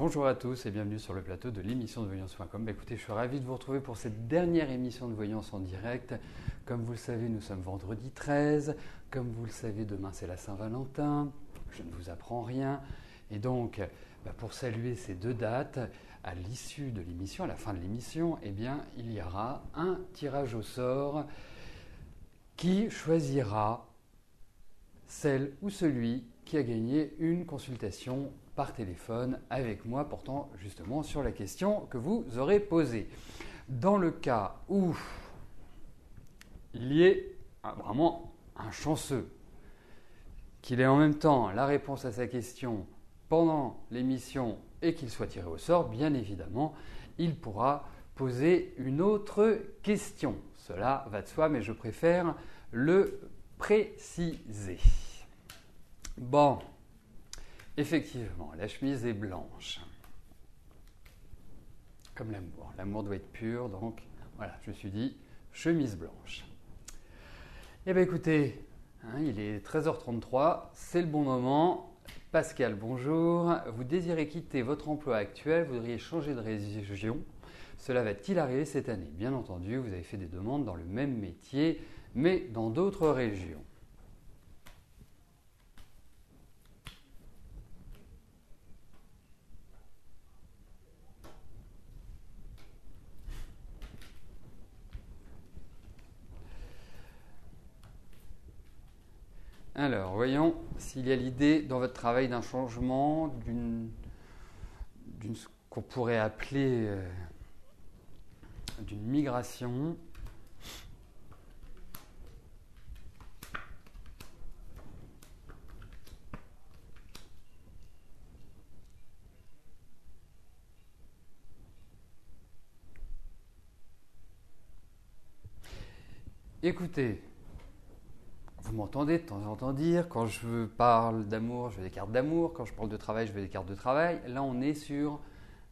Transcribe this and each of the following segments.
Bonjour à tous et bienvenue sur le plateau de l'émission de voyance.com. Écoutez, je suis ravi de vous retrouver pour cette dernière émission de voyance en direct. Comme vous le savez, nous sommes vendredi 13. Comme vous le savez, demain c'est la Saint-Valentin. Je ne vous apprends rien. Et donc, pour saluer ces deux dates, à l'issue de l'émission, à la fin de l'émission, eh bien, il y aura un tirage au sort qui choisira celle ou celui qui a gagné une consultation par téléphone avec moi portant justement sur la question que vous aurez posée. Dans le cas où il y ait vraiment un chanceux, qu'il ait en même temps la réponse à sa question pendant l'émission et qu'il soit tiré au sort, bien évidemment, il pourra poser une autre question. Cela va de soi, mais je préfère le préciser. Bon. Effectivement, la chemise est blanche. Comme l'amour. L'amour doit être pur, donc voilà, je me suis dit chemise blanche. Eh bien écoutez, il est 13h33, c'est le bon moment. Pascal, bonjour. Vous désirez quitter votre emploi actuel, vous voudriez changer de région. Cela va-t-il arriver cette année? Bien entendu, vous avez fait des demandes dans le même métier, mais dans d'autres régions. Alors, voyons s'il y a l'idée dans votre travail d'un changement, d'une ce qu'on pourrait appeler d'une migration. Écoutez, vous m'entendez de temps en temps dire, quand je parle d'amour, je veux des cartes d'amour, quand je parle de travail, je veux des cartes de travail. Là, on est sur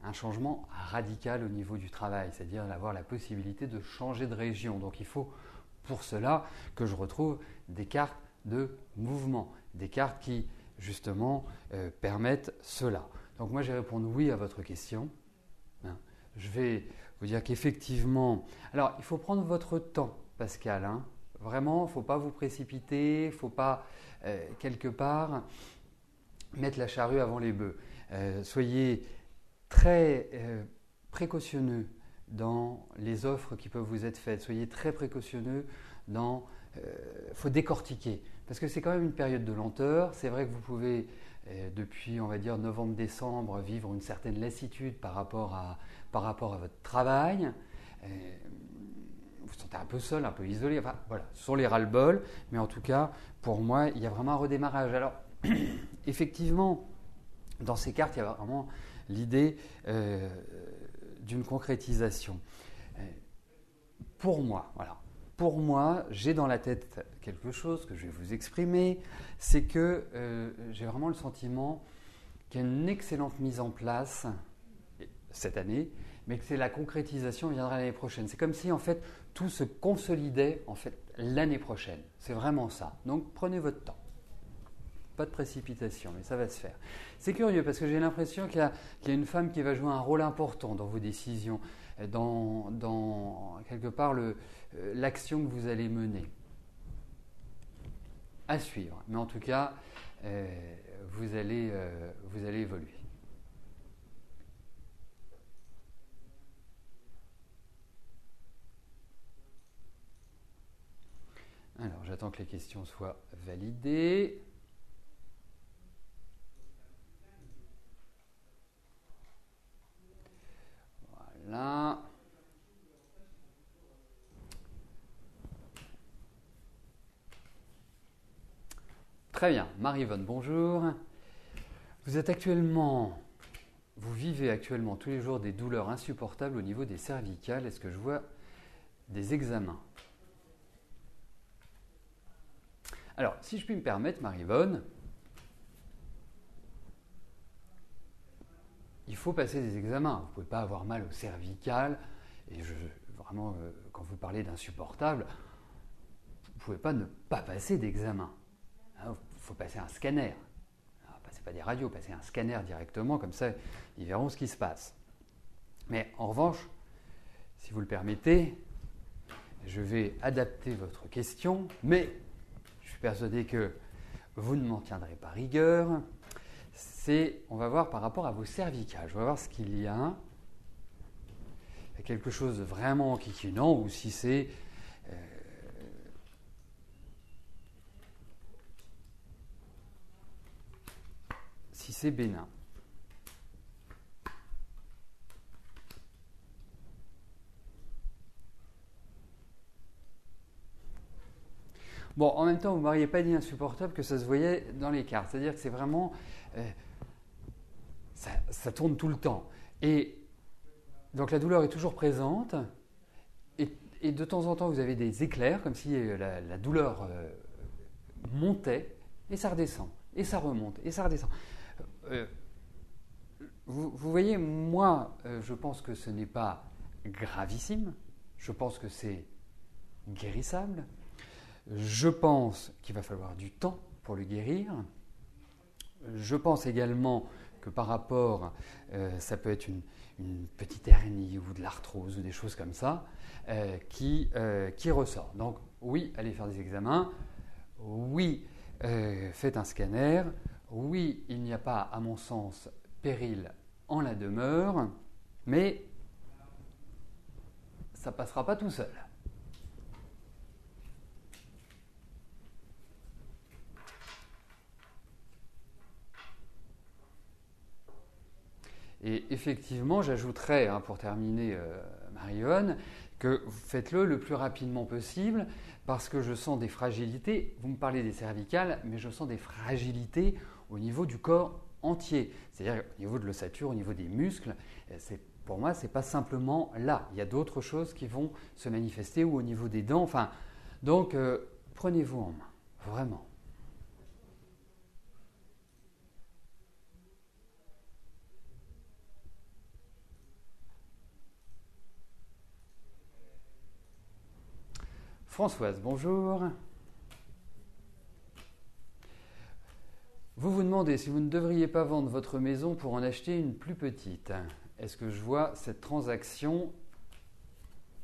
un changement radical au niveau du travail, c'est-à-dire d'avoir la possibilité de changer de région. Donc il faut pour cela que je retrouve des cartes de mouvement, des cartes qui justement permettent cela. Donc moi, je vais répondre oui à votre question. Je vais vous dire qu'effectivement, alors il faut prendre votre temps, Pascal, Vraiment, il ne faut pas vous précipiter, il ne faut pas, quelque part, mettre la charrue avant les bœufs. Soyez très précautionneux dans les offres qui peuvent vous être faites. Soyez très précautionneux dans... Il faut décortiquer, parce que c'est quand même une période de lenteur. C'est vrai que vous pouvez, depuis, on va dire, novembre-décembre, vivre une certaine lassitude par rapport à votre travail. Vous vous sentez un peu seul, un peu isolé, enfin voilà, ce sont les ras-le-bol, mais en tout cas, pour moi, il y a vraiment un redémarrage. Alors, effectivement, dans ces cartes, il y a vraiment l'idée d'une concrétisation. Pour moi, j'ai dans la tête quelque chose que je vais vous exprimer, c'est que j'ai vraiment le sentiment qu'il y a une excellente mise en place cette année, mais que c'est la concrétisation viendra l'année prochaine. C'est comme si en fait tout se consolidait en fait l'année prochaine. C'est vraiment ça. Donc prenez votre temps. Pas de précipitation, mais ça va se faire. C'est curieux parce que j'ai l'impression qu'il y a une femme qui va jouer un rôle important dans vos décisions, dans quelque part l'action que vous allez mener. À suivre. Mais en tout cas, vous allez évoluer. Alors, j'attends que les questions soient validées. Voilà. Très bien. Marie-Yvonne, bonjour. Vous vivez actuellement tous les jours des douleurs insupportables au niveau des cervicales. Est-ce que je vois des examens? Alors, si je puis me permettre, Marie-Yvonne, il faut passer des examens. Vous ne pouvez pas avoir mal au cervical. Et vraiment, quand vous parlez d'insupportable, vous ne pouvez pas ne pas passer d'examen. Il faut passer un scanner. pas des radios, passer un scanner directement, comme ça ils verront ce qui se passe. Mais en revanche, si vous le permettez, je vais adapter votre question, mais je suis persuadé que vous ne m'en tiendrez pas rigueur. On va voir par rapport à vos cervicales, je vais voir ce qu'il y a. Il y a quelque chose de vraiment enquiquinant ou si c'est bénin. Bon, en même temps, vous ne m'auriez pas dit insupportable que ça se voyait dans les cartes. C'est-à-dire que c'est vraiment... ça tourne tout le temps. Et donc la douleur est toujours présente. Et de temps en temps, vous avez des éclairs, comme si la douleur montait, et ça redescend. Et ça remonte, et ça redescend. Vous voyez, moi, je pense que ce n'est pas gravissime. Je pense que c'est guérissable. Je pense qu'il va falloir du temps pour le guérir. Je pense également que par rapport, ça peut être une petite hernie ou de l'arthrose ou des choses comme ça qui ressort. Donc oui, allez faire des examens. Oui, faites un scanner. Oui, il n'y a pas, à mon sens, péril en la demeure, mais ça ne passera pas tout seul. Et effectivement, j'ajouterais, pour terminer, Marie-Yvonne, que faites-le le plus rapidement possible parce que je sens des fragilités. Vous me parlez des cervicales, mais je sens des fragilités au niveau du corps entier. C'est-à-dire au niveau de l'ossature, au niveau des muscles. Pour moi, ce n'est pas simplement là. Il y a d'autres choses qui vont se manifester ou au niveau des dents. Donc, prenez-vous en main, vraiment. Françoise, bonjour. Vous vous demandez si vous ne devriez pas vendre votre maison pour en acheter une plus petite. Est-ce que je vois cette transaction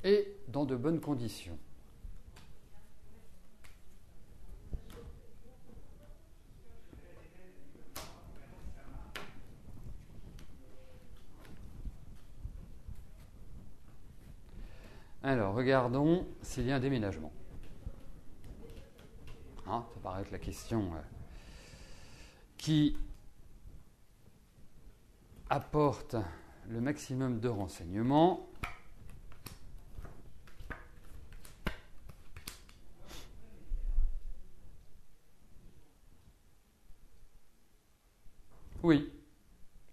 est dans de bonnes conditions? Alors, regardons s'il y a un déménagement. Ça paraît être la question qui apporte le maximum de renseignements. Oui,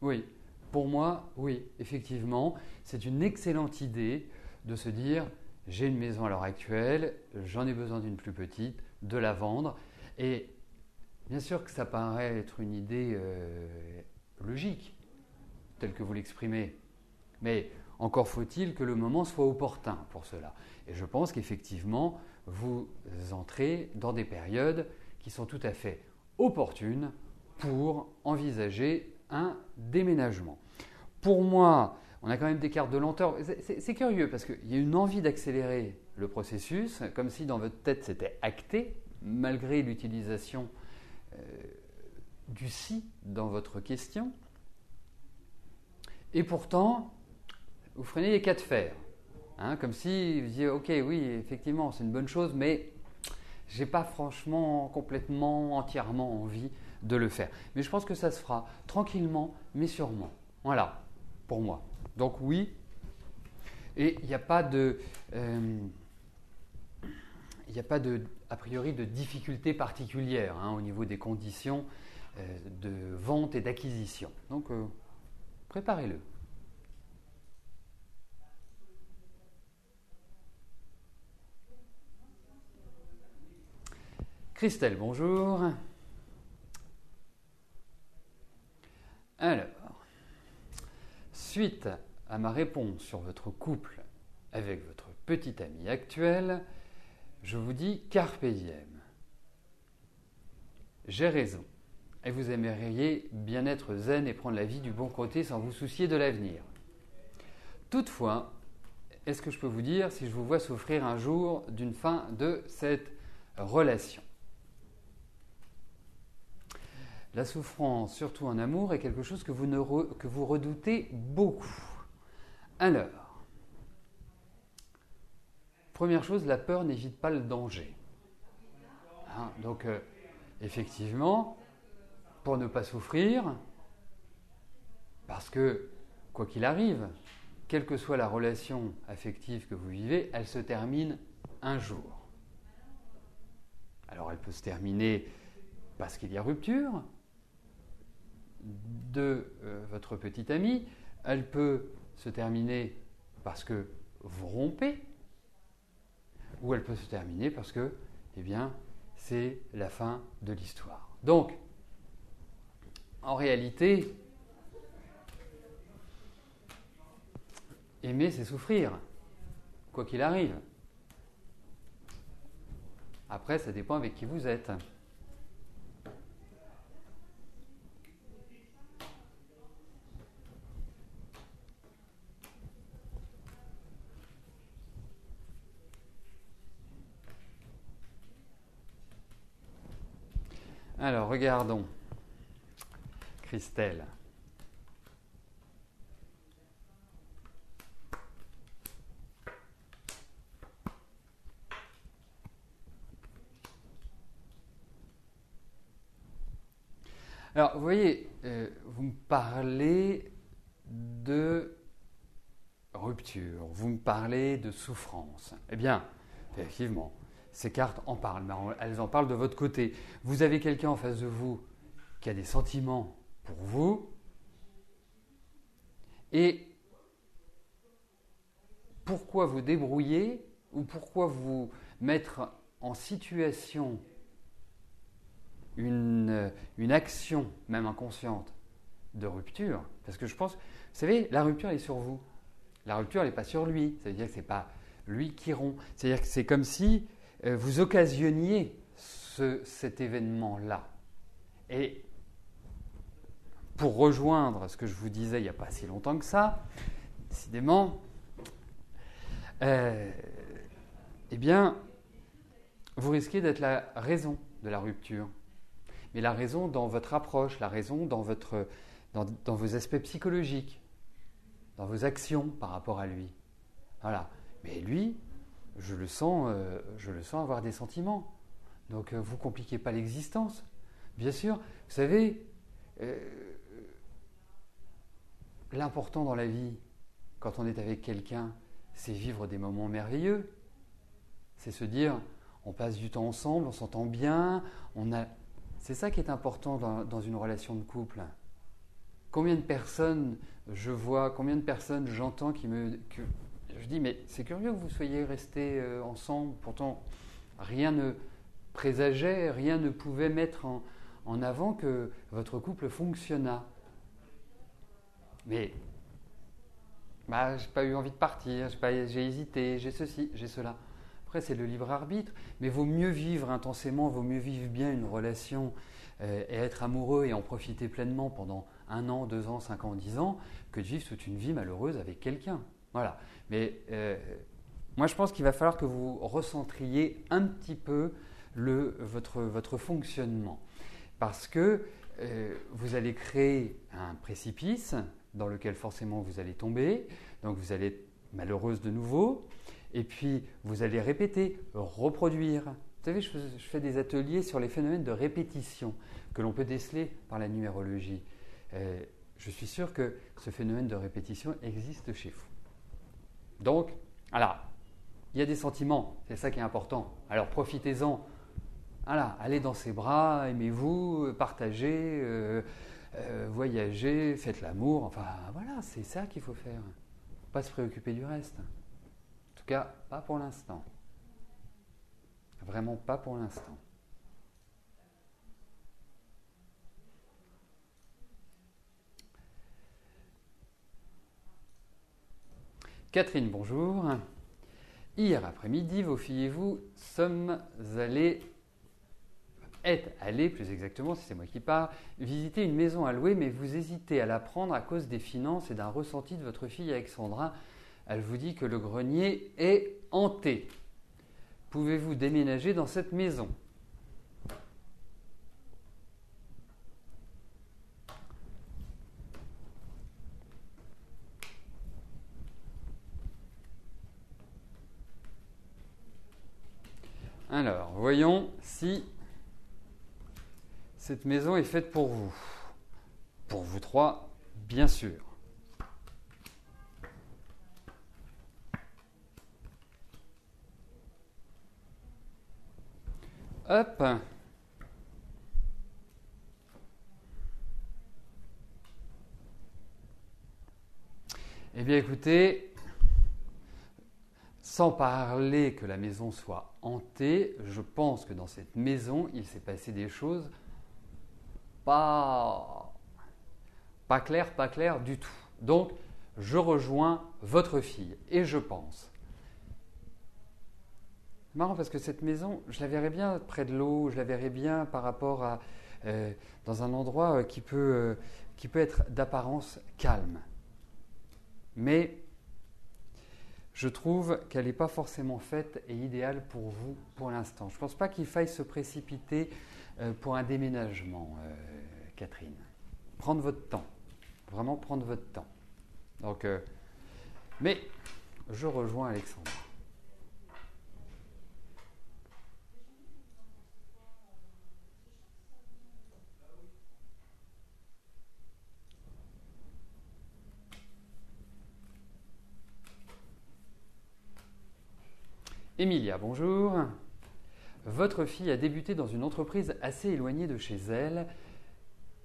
oui. Pour moi, oui, effectivement, c'est une excellente idée de se dire j'ai une maison à l'heure actuelle, j'en ai besoin d'une plus petite, de la vendre. Et bien sûr que ça paraît être une idée logique, telle que vous l'exprimez. Mais encore faut-il que le moment soit opportun pour cela. Et je pense qu'effectivement, vous entrez dans des périodes qui sont tout à fait opportunes pour envisager un déménagement. Pour moi, on a quand même des cartes de lenteur. C'est curieux parce qu'il y a une envie d'accélérer le processus, comme si dans votre tête c'était acté, malgré l'utilisation du si dans votre question. Et pourtant, vous freinez les cas de fer. Comme si vous disiez, ok, oui, effectivement, c'est une bonne chose, mais je n'ai pas franchement, complètement, entièrement envie de le faire. Mais je pense que ça se fera tranquillement, mais sûrement. Voilà, pour moi. Donc oui, et il n'y a pas de, a priori, de difficulté particulière au niveau des conditions de vente et d'acquisition. Donc, préparez-le. Christelle, bonjour. Alors, suite à ma réponse sur votre couple avec votre petit ami actuel, je vous dis carpe diem. J'ai raison. et vous aimeriez bien être zen et prendre la vie du bon côté sans vous soucier de l'avenir. Toutefois, est-ce que je peux vous dire si je vous vois souffrir un jour d'une fin de cette relation? La souffrance, surtout en amour, est quelque chose que vous redoutez beaucoup. Alors, première chose, la peur n'évite pas le danger. Donc, effectivement, pour ne pas souffrir, parce que, quoi qu'il arrive, quelle que soit la relation affective que vous vivez, elle se termine un jour. Alors, elle peut se terminer parce qu'il y a rupture de votre petite amie, elle peut se terminer parce que vous rompez, ou elle peut se terminer parce que, eh bien, c'est la fin de l'histoire. Donc, en réalité, aimer, c'est souffrir, quoi qu'il arrive. Après, ça dépend avec qui vous êtes. Alors, regardons. Christelle. Alors, vous voyez, vous me parlez de rupture, vous me parlez de souffrance. Eh bien, effectivement, ces cartes en parlent, mais elles en parlent de votre côté. Vous avez quelqu'un en face de vous qui a des sentiments pour vous, et pourquoi vous débrouiller ou pourquoi vous mettre en situation une action, même inconsciente, de rupture? Parce que je pense, vous savez, la rupture elle est sur vous. La rupture elle n'est pas sur lui. Ça veut dire que ce n'est pas lui qui rompt. C'est-à-dire que c'est comme si vous occasionniez cet événement-là. Et pour rejoindre ce que je vous disais il n'y a pas si longtemps que ça, décidément, eh bien, vous risquez d'être la raison de la rupture. Mais la raison dans votre approche, la raison dans vos aspects psychologiques, dans vos actions par rapport à lui. Voilà. Mais lui, je le sens avoir des sentiments. Donc, vous ne compliquez pas l'existence. Bien sûr, vous savez, l'important dans la vie, quand on est avec quelqu'un, c'est vivre des moments merveilleux. C'est se dire, on passe du temps ensemble, on s'entend bien, C'est ça qui est important dans une relation de couple. Combien de personnes je vois, combien de personnes j'entends je dis, mais c'est curieux que vous soyez restés ensemble, pourtant rien ne présageait, rien ne pouvait mettre en avant que votre couple fonctionnât. Mais j'ai pas eu envie de partir, j'ai hésité, j'ai ceci, j'ai cela. Après, c'est le libre arbitre, mais vaut mieux vivre intensément, vaut mieux vivre bien une relation et être amoureux et en profiter pleinement pendant 1 an, 2 ans, 5 ans, 10 ans, que de vivre toute une vie malheureuse avec quelqu'un. Voilà. Mais moi, je pense qu'il va falloir que vous recentriez un petit peu votre fonctionnement. Parce que vous allez créer un précipice dans lequel forcément vous allez tomber, donc vous allez être malheureuse de nouveau, et puis vous allez répéter, reproduire. Vous savez, je fais des ateliers sur les phénomènes de répétition que l'on peut déceler par la numérologie. Je suis sûr que ce phénomène de répétition existe chez vous. Donc, voilà, il y a des sentiments, c'est ça qui est important. Alors profitez-en. Voilà, allez dans ses bras, aimez-vous, partagez, voyagez, faites l'amour. Enfin, voilà, c'est ça qu'il faut faire. Pas se préoccuper du reste. En tout cas, pas pour l'instant. Vraiment pas pour l'instant. Catherine, bonjour. Hier après-midi, vos filles et vous sommes allés êtes allé, plus exactement, si c'est moi qui parle, visiter une maison à louer, mais vous hésitez à la prendre à cause des finances et d'un ressenti de votre fille Alexandra. Elle vous dit que le grenier est hanté. Pouvez-vous déménager dans cette maison ? Alors, voyons si cette maison est faite pour vous. Pour vous trois, bien sûr. Hop. Eh bien écoutez, sans parler que la maison soit hantée, je pense que dans cette maison, il s'est passé des choses pas claires du tout. Donc, je rejoins votre fille et je pense. C'est marrant parce que cette maison, je la verrais bien près de l'eau, je la verrais bien par rapport à dans un endroit qui peut être d'apparence calme. Mais je trouve qu'elle n'est pas forcément faite et idéale pour vous pour l'instant. Je ne pense pas qu'il faille se précipiter pour un déménagement, Catherine. Prendre votre temps. Vraiment prendre votre temps. Donc, mais je rejoins Alexandre. Emilia, bonjour. Votre fille a débuté dans une entreprise assez éloignée de chez elle,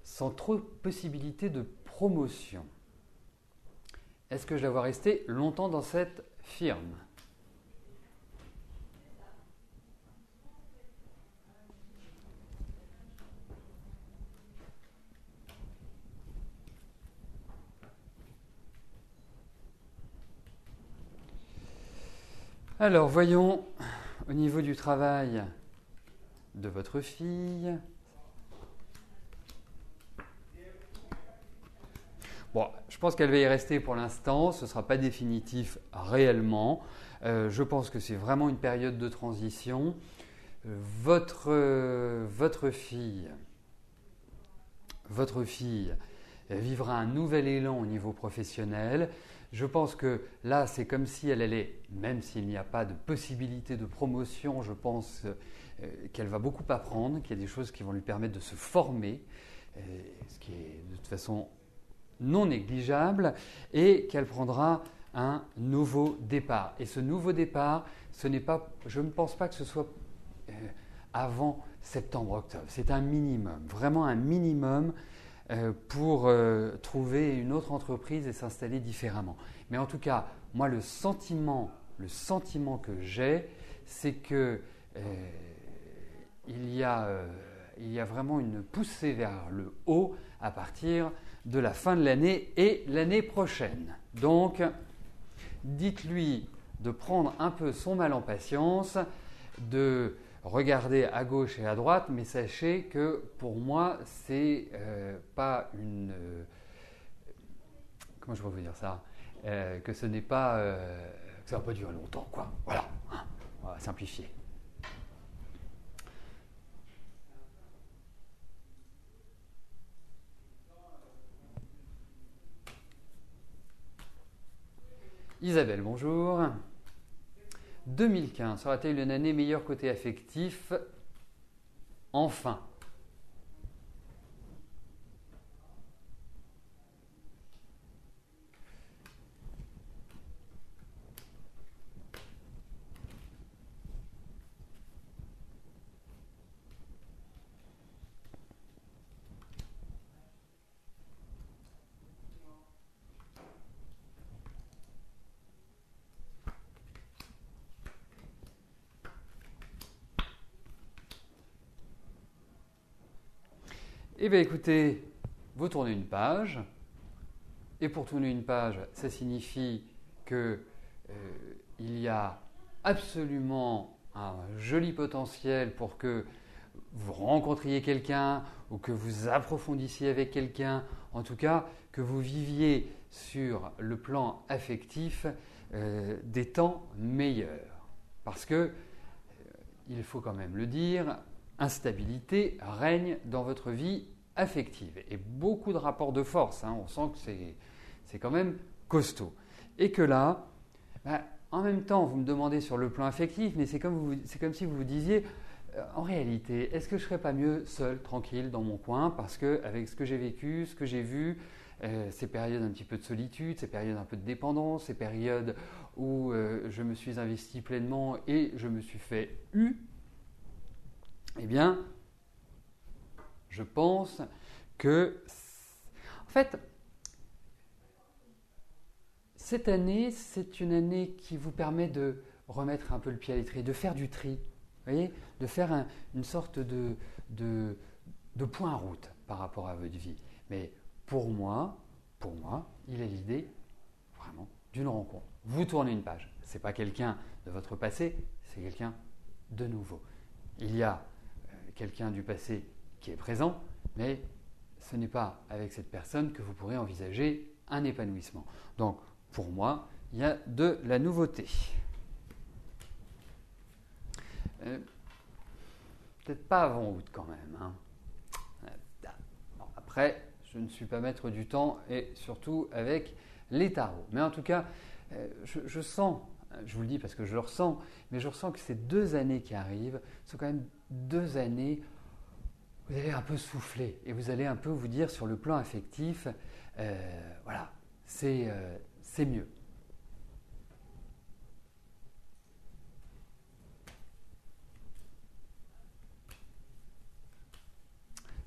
sans trop de possibilités de promotion. Est-ce que je la vois rester longtemps dans cette firme ? Alors, voyons au niveau du travail de votre fille. Bon, je pense qu'elle va y rester pour l'instant, ce ne sera pas définitif réellement. Je pense que c'est vraiment une période de transition. Votre fille vivra un nouvel élan au niveau professionnel. Je pense que là, c'est comme si elle allait, même s'il n'y a pas de possibilité de promotion, je pense qu'elle va beaucoup apprendre, qu'il y a des choses qui vont lui permettre de se former, ce qui est de toute façon non négligeable, et qu'elle prendra un nouveau départ. Et ce nouveau départ, je ne pense pas que ce soit avant septembre-octobre. C'est un minimum, vraiment un minimum pour trouver une autre entreprise et s'installer différemment. Mais en tout cas, moi, le sentiment que j'ai, c'est que il y a vraiment une poussée vers le haut à partir de la fin de l'année et l'année prochaine. Donc, dites-lui de prendre un peu son mal en patience, de regarder à gauche et à droite, mais sachez que pour moi, c'est pas une... comment je pourrais vous dire ça que ce n'est pas... que ça va pas durer longtemps, quoi. Voilà, hein, on va simplifier. Isabelle, bonjour. 2015 sera-t-elle une année meilleure côté affectif ? Enfin. Eh bien écoutez, vous tournez une page, et pour tourner une page, ça signifie qu'il y a absolument un joli potentiel pour que vous rencontriez quelqu'un ou que vous approfondissiez avec quelqu'un, en tout cas que vous viviez sur le plan affectif des temps meilleurs. Parce que, il faut quand même le dire, instabilité règne dans votre vie affective et beaucoup de rapports de force, hein, on sent que c'est quand même costaud. Et que là, en même temps, vous me demandez sur le plan affectif, mais c'est comme si vous vous disiez, en réalité, est-ce que je ne serais pas mieux seul, tranquille, dans mon coin, parce qu'avec ce que j'ai vécu, ce que j'ai vu, ces périodes un petit peu de solitude, ces périodes un peu de dépendance, ces périodes où je me suis investi pleinement et je me suis fait eh bien, je pense que, en fait, cette année, c'est une année qui vous permet de remettre un peu le pied à l'étrier, de faire du tri, vous voyez, de faire une sorte de point en route par rapport à votre vie. Mais pour moi, il est l'idée vraiment d'une rencontre. Vous tournez une page. Ce n'est pas quelqu'un de votre passé, c'est quelqu'un de nouveau. Il y a quelqu'un du passé qui est présent, mais ce n'est pas avec cette personne que vous pourrez envisager un épanouissement. Donc, pour moi, il y a de la nouveauté. Peut-être pas avant août quand même. Hein. Bon, après, je ne suis pas maître du temps et surtout avec les tarots. Mais en tout cas, je sens, je vous le dis parce que je le ressens, mais je ressens que ces 2 années qui arrivent sont quand même 2 années où vous allez un peu souffler et vous allez un peu vous dire sur le plan affectif, voilà, c'est mieux.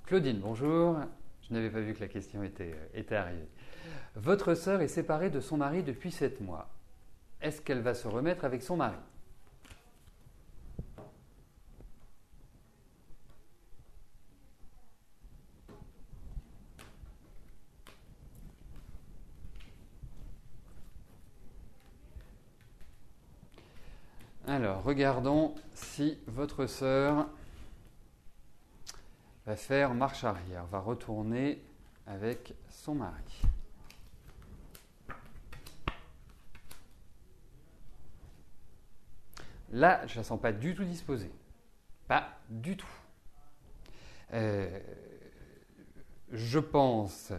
Claudine, bonjour. Je n'avais pas vu que la question était arrivée. Votre sœur est séparée de son mari depuis 7 mois. Est-ce qu'elle va se remettre avec son mari ? Alors, regardons si votre sœur va faire marche arrière, va retourner avec son mari. Là, je ne la sens pas du tout disposée. Pas du tout. Je pense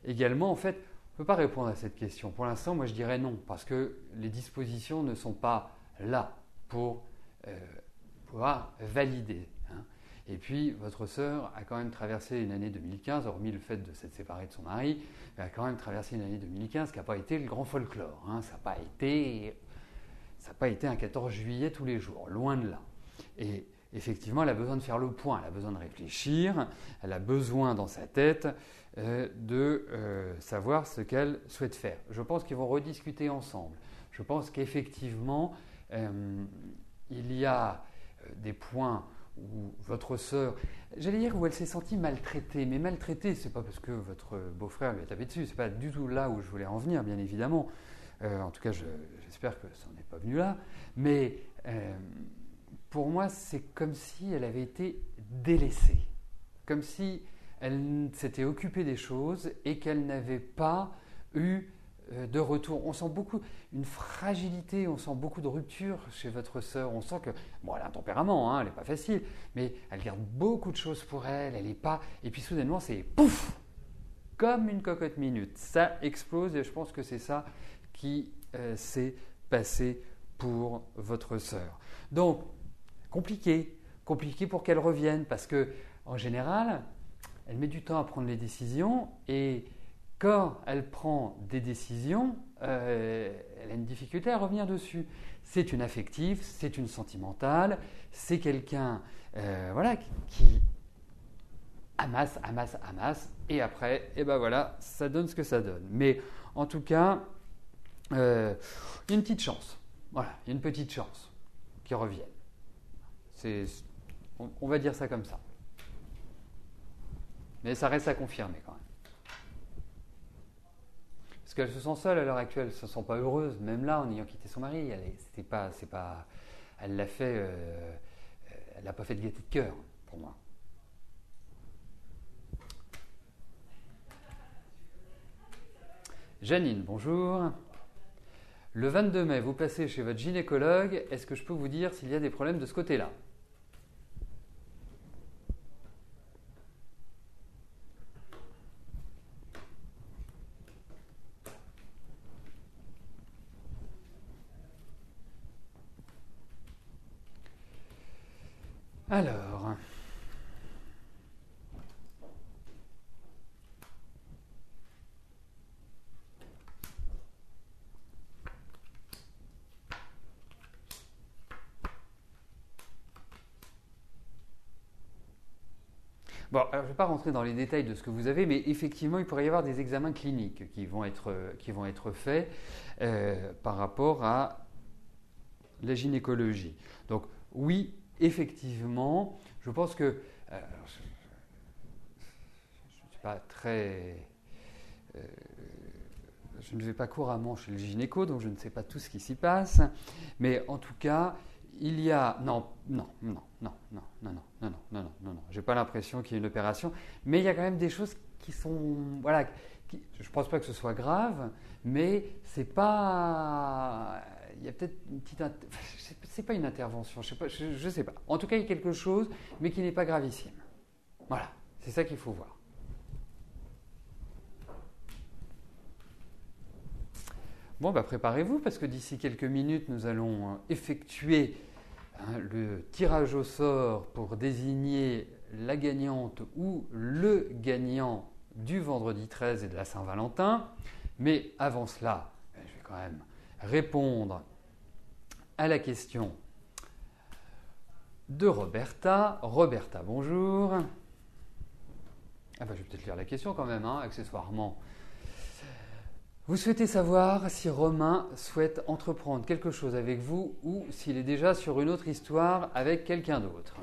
également, en fait, on ne peut pas répondre à cette question. Pour l'instant, moi je dirais non, parce que les dispositions ne sont pas là pour pouvoir valider. Hein. Et puis, votre sœur a quand même traversé une année 2015, hormis le fait de s'être séparée de son mari, elle a quand même traversé une année 2015 qui n'a pas été le grand folklore. Hein. Ça n'a pas été un 14 juillet tous les jours, loin de là. Et effectivement, elle a besoin de faire le point, elle a besoin de réfléchir, elle a besoin dans sa tête de savoir ce qu'elle souhaite faire. Je pense qu'ils vont rediscuter ensemble. Je pense qu'effectivement, il y a des points où votre sœur, j'allais dire où elle s'est sentie maltraitée, mais maltraitée, c'est pas parce que votre beau-frère lui a tapé dessus, c'est pas du tout là où je voulais en venir, bien évidemment. En tout cas, j'espère que ça n'en est pas venu là, mais pour moi, c'est comme si elle avait été délaissée, comme si elle s'était occupée des choses et qu'elle n'avait pas eu de retour. On sent beaucoup une fragilité, on sent beaucoup de rupture chez votre sœur. On sent que, bon, elle a un tempérament, hein, elle n'est pas facile, mais elle garde beaucoup de choses pour elle, elle n'est pas... Et puis soudainement, c'est pouf, comme une cocotte minute. Ça explose et je pense que c'est ça qui s'est passé pour votre sœur. Donc, compliqué pour qu'elle revienne parce que, en général, elle met du temps à prendre les décisions et quand elle prend des décisions, elle a une difficulté à revenir dessus. C'est une affective, c'est une sentimentale, c'est quelqu'un voilà, qui amasse et après, et ben voilà, ça donne ce que ça donne. Mais en tout cas, il y a une petite chance. Voilà, il y a une petite chance qu'ils reviennent. On va dire ça comme ça. Mais ça reste à confirmer quand même. Parce qu'elle se sent seule à l'heure actuelle, elle ne se sent pas heureuse, même là, en ayant quitté son mari. Elle l'a fait, elle n'a pas fait de gaieté de cœur. pour moi. Janine, bonjour. Le 22 mai, vous passez chez votre gynécologue. Est-ce que je peux vous dire s'il y a des problèmes de ce côté-là? Alors, bon, alors je ne vais pas rentrer dans les détails de ce que vous avez, mais effectivement, il pourrait y avoir des examens cliniques qui vont être faits par rapport à la gynécologie. Donc, oui, effectivement, je pense que je ne suis pas très. Je ne vais pas couramment chez le gynéco, donc je ne sais pas tout ce qui s'y passe. Mais en tout cas, il y a. Non. J'ai pas l'impression qu'il y ait une opération. Mais il y a quand même des choses qui sont. Voilà. Je ne pense pas que ce soit grave, mais c'est pas. Il y a peut-être une petite. C'est pas une intervention, je sais pas. En tout cas, il y a quelque chose, mais qui n'est pas gravissime. Voilà. C'est ça qu'il faut voir. Bon, bah préparez-vous parce que d'ici quelques minutes, nous allons effectuer le tirage au sort pour désigner la gagnante ou le gagnant du vendredi 13 et de la Saint-Valentin. Mais avant cela, je vais quand même répondre à la question de Roberta. Roberta, bonjour. Ah bah, je vais peut-être lire la question quand même, accessoirement. Vous souhaitez savoir si Romain souhaite entreprendre quelque chose avec vous ou s'il est déjà sur une autre histoire avec quelqu'un d'autre.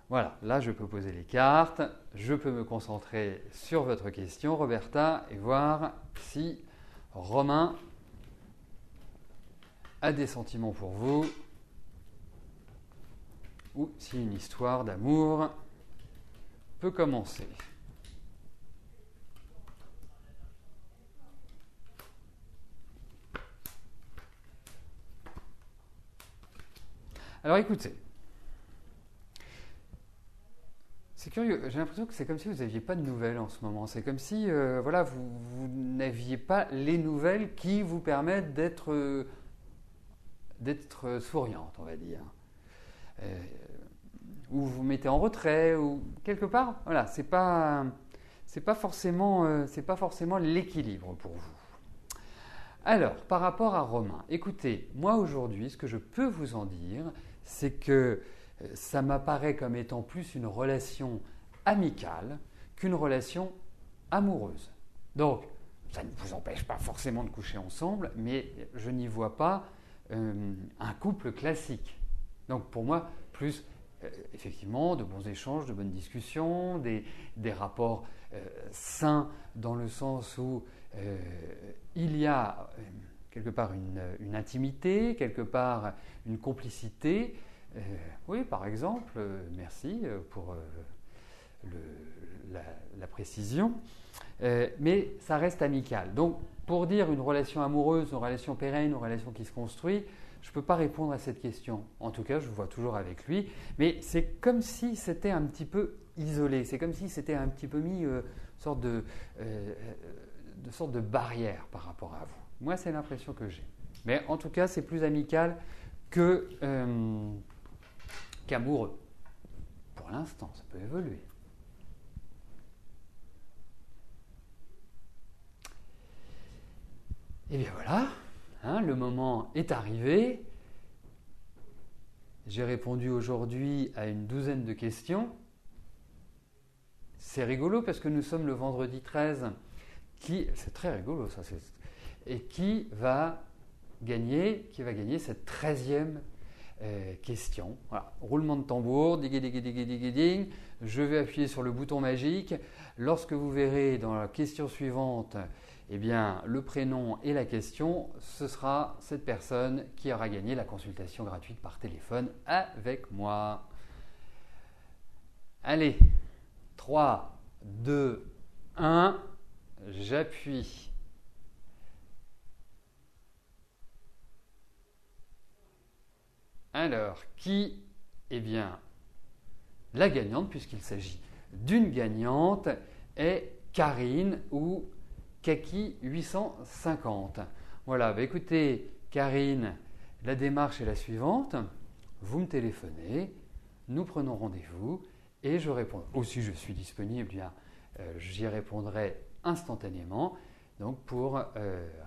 Voilà, là je peux poser les cartes, je peux me concentrer sur votre question, Roberta, et voir si Romain a des sentiments pour vous ou si une histoire d'amour peut commencer. Alors écoutez, c'est curieux, j'ai l'impression que c'est comme si vous n'aviez pas de nouvelles en ce moment. C'est comme si voilà, vous n'aviez pas les nouvelles qui vous permettent d'être souriante, on va dire. Ou vous vous mettez en retrait, ou quelque part, voilà, c'est pas forcément l'équilibre pour vous. Alors, par rapport à Romain, écoutez, moi aujourd'hui, ce que je peux vous en dire, c'est que ça m'apparaît comme étant plus une relation amicale qu'une relation amoureuse. Donc, ça ne vous empêche pas forcément de coucher ensemble, mais je n'y vois pas un couple classique. Donc, pour moi, plus effectivement, de bons échanges, de bonnes discussions, des rapports sains dans le sens où il y a quelque part une intimité, quelque part une complicité. Oui, par exemple, merci pour la précision, mais ça reste amical. Donc, pour dire une relation amoureuse, une relation pérenne, une relation qui se construit, je ne peux pas répondre à cette question. En tout cas, je vous vois toujours avec lui. Mais c'est comme si c'était un petit peu isolé. C'est comme si c'était un petit peu mis sorte de barrière par rapport à vous. Moi, c'est l'impression que j'ai. Mais en tout cas, c'est plus amical qu'amoureux. Pour l'instant, ça peut évoluer. Et bien voilà. Le moment est arrivé. J'ai répondu aujourd'hui à une douzaine de questions. C'est rigolo parce que nous sommes le vendredi 13, c'est très rigolo ça, et qui va gagner cette 13e question. Voilà. Roulement de tambour, ding. Je vais appuyer sur le bouton magique. Lorsque vous verrez dans la question suivante, eh bien, le prénom et la question, ce sera cette personne qui aura gagné la consultation gratuite par téléphone avec moi. Allez, 3, 2, 1, j'appuie. Alors, qui? Eh bien, la gagnante, puisqu'il s'agit d'une gagnante, est Karine ou Kaki 850. Voilà, écoutez, Karine, la démarche est la suivante. Vous me téléphonez, nous prenons rendez-vous et je réponds. Aussi, je suis disponible, j'y répondrai instantanément donc pour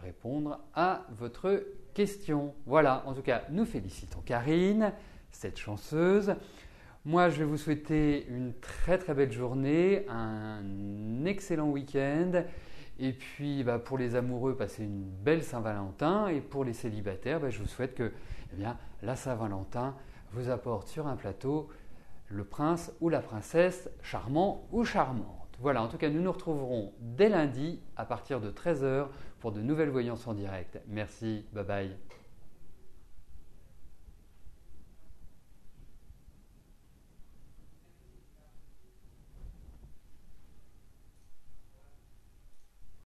répondre à votre question. Voilà, en tout cas, nous félicitons Karine, cette chanceuse. Moi, je vais vous souhaiter une très très belle journée, un excellent week-end. Et puis, pour les amoureux, passez une belle Saint-Valentin. Et pour les célibataires, je vous souhaite que la Saint-Valentin vous apporte sur un plateau le prince ou la princesse charmant ou charmante. Voilà, en tout cas, nous nous retrouverons dès lundi à partir de 13 h pour de nouvelles voyances en direct. Merci, bye bye.